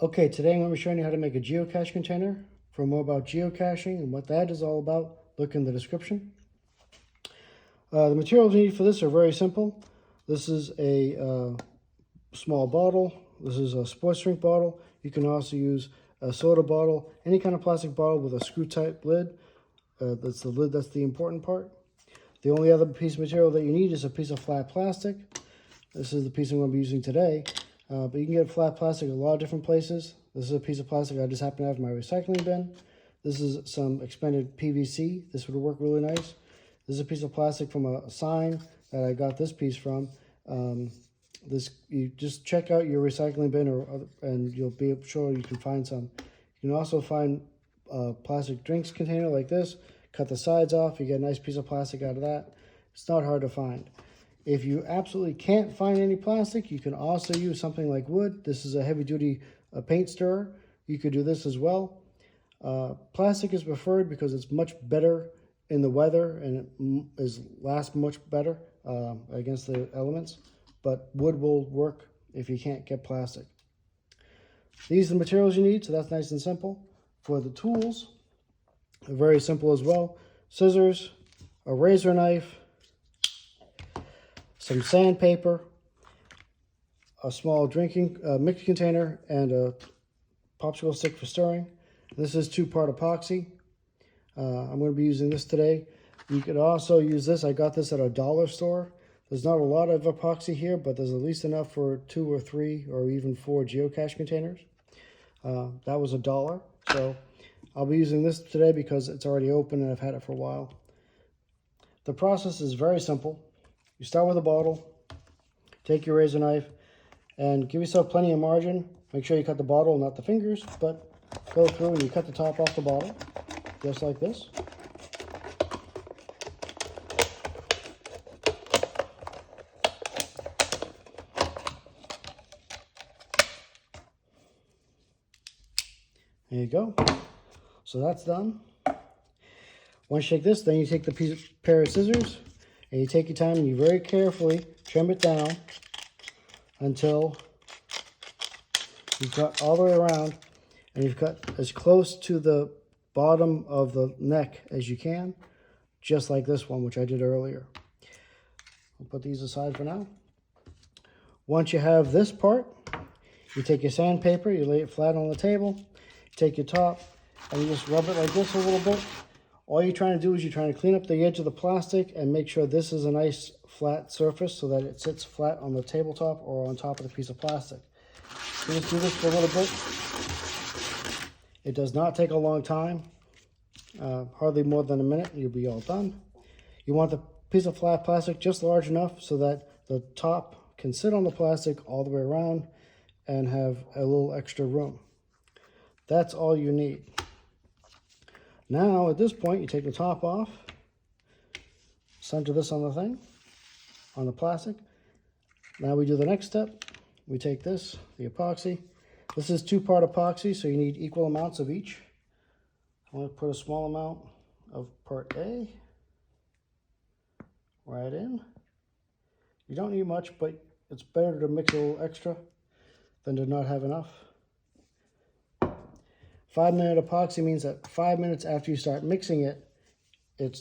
Okay, today I'm going to be showing you how to make a geocache container. For more about geocaching and what that is all about, look in the description. The materials you need for this are very simple. This is a small bottle. This is a sports drink bottle. You can also use a soda bottle, any kind of plastic bottle with a screw-type lid. That's the lid, that's the important part. The only other piece of material that you need is a piece of flat plastic. This is the piece I'm going to be using today. But you can get flat plastic at a lot of different places. This is a piece of plastic I just happen to have in my recycling bin. This is some expanded PVC. This would work really nice. This is a piece of plastic from a sign that I got this piece from. You just check out your recycling bin and you'll be sure you can find some. You can also find a plastic drinks container like this. Cut the sides off. You get a nice piece of plastic out of that. It's not hard to find. If you absolutely can't find any plastic, you can also use something like wood. This is a heavy-duty paint stirrer. You could do this as well. Plastic is preferred because it's much better in the weather and it lasts much better against the elements. But wood will work if you can't get plastic. These are the materials you need, so that's nice and simple. For the tools, they're very simple as well. Scissors, a razor knife, some sandpaper, a small drinking mix container, and a popsicle stick for stirring. This is 2-part epoxy. I'm going to be using this today. You could also use this. I got this at a dollar store. There's not a lot of epoxy here, but there's at least enough for 2 or 3 or even 4 geocache containers. That was $1. So I'll be using this today because it's already open and I've had it for a while. The process is very simple. You start with a bottle, take your razor knife, and give yourself plenty of margin. Make sure you cut the bottle, not the fingers, but go through and you cut the top off the bottle, just like this. There you go. So that's done. Once you take this, then you take the pair of scissors, and you take your time and you very carefully trim it down until you've got all the way around and you've got as close to the bottom of the neck as you can, just like this one, which I did earlier. I'll put these aside for now. Once you have this part, you take your sandpaper, you lay it flat on the table, you take your top, and you just rub it like this a little bit. All you're trying to do is you're trying to clean up the edge of the plastic and make sure this is a nice flat surface so that it sits flat on the tabletop or on top of the piece of plastic. So just do this for a little bit. It does not take a long time, hardly more than a minute, and you'll be all done. You want the piece of flat plastic just large enough so that the top can sit on the plastic all the way around and have a little extra room. That's all you need. Now, at this point, you take the top off, center this on the thing, on the plastic. Now we do the next step. We take this, the epoxy. This is 2-part epoxy, so you need equal amounts of each. I'm going to put a small amount of part A right in. You don't need much, but it's better to mix a little extra than to not have enough. 5-minute epoxy means that 5 minutes after you start mixing it, it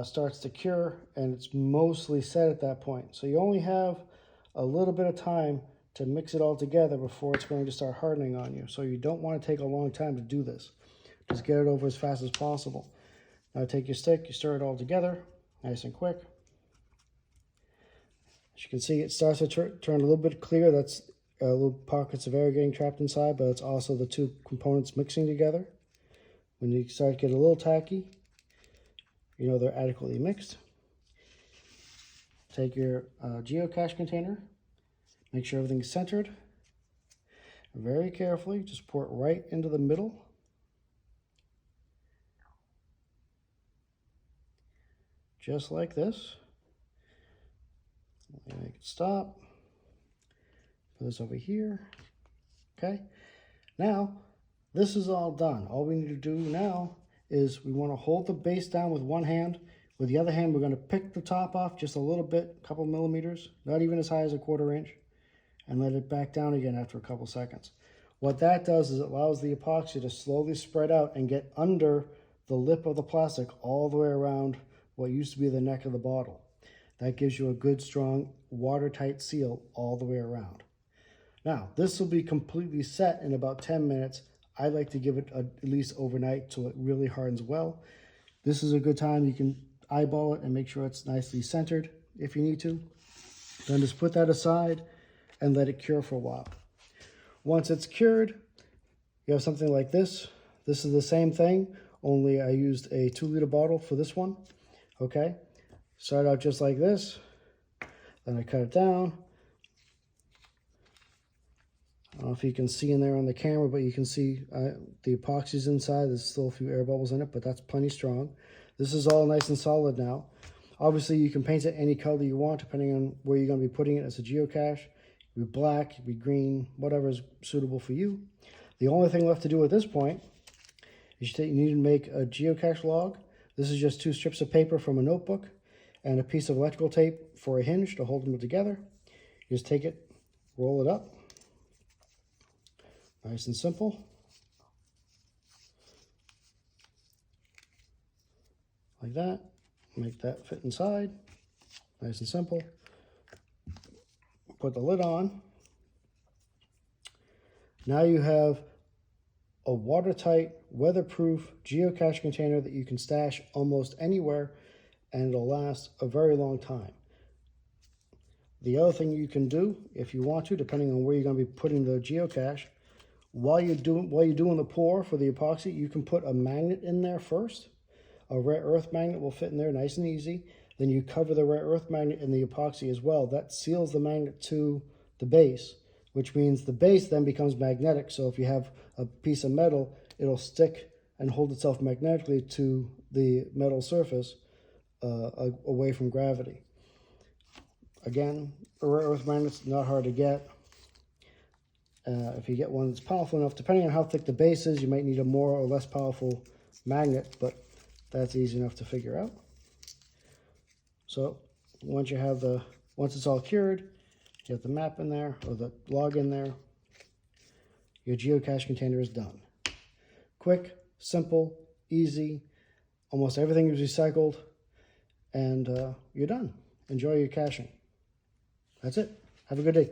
starts to cure and it's mostly set at that point. So you only have a little bit of time to mix it all together before it's going to start hardening on you. So you don't want to take a long time to do this. Just get it over as fast as possible. Now take your stick, you stir it all together, nice and quick. As you can see, it starts to turn a little bit clear. That's little pockets of air getting trapped inside, but it's also the 2 components mixing together. When you start to get a little tacky, you know they're adequately mixed. Take your geocache container, make sure everything's centered. Very carefully, just pour it right into the middle. Just like this. Make it stop. Put this over here. Okay. Now, this is all done. All we need to do now is we want to hold the base down with one hand. With the other hand, we're going to pick the top off just a little bit, a couple millimeters, not even as high as a 1/4 inch, and let it back down again after a couple seconds. What that does is it allows the epoxy to slowly spread out and get under the lip of the plastic all the way around what used to be the neck of the bottle. That gives you a good, strong, watertight seal all the way around. Now, this will be completely set in about 10 minutes. I like to give it at least overnight so it really hardens well. This is a good time. You can eyeball it and make sure it's nicely centered if you need to. Then just put that aside and let it cure for a while. Once it's cured, you have something like this. This is the same thing, only I used a 2-liter bottle for this one. Okay, start out just like this. Then I cut it down. I don't know if you can see in there on the camera, but you can see the epoxy's inside. There's still a few air bubbles in it, but that's plenty strong. This is all nice and solid now. Obviously, you can paint it any color you want, depending on where you're going to be putting it as a geocache. It could be black, it could be green, whatever is suitable for you. The only thing left to do at this point is you need to make a geocache log. This is just 2 strips of paper from a notebook and a piece of electrical tape for a hinge to hold them together. You just take it, roll it up. Nice and simple. Like that. Make that fit inside. Nice and simple. Put the lid on. Now you have a watertight, weatherproof geocache container that you can stash almost anywhere, and it'll last a very long time. The other thing you can do, if you want to, depending on where you're going to be putting the geocache, while you're doing the pour for the epoxy, you can put a magnet in there first. A rare earth magnet will fit in there nice and easy. Then you cover the rare earth magnet in the epoxy as well. That seals the magnet to the base, which means the base then becomes magnetic. So if you have a piece of metal, it'll stick and hold itself magnetically to the metal surface away from gravity. Again, a rare earth magnet's not hard to get. If you get one that's powerful enough, depending on how thick the base is, you might need a more or less powerful magnet, but that's easy enough to figure out. So once it's all cured, you have the map in there or the log in there, your geocache container is done. Quick, simple, easy, almost everything is recycled, and you're done. Enjoy your caching. That's it. Have a good day.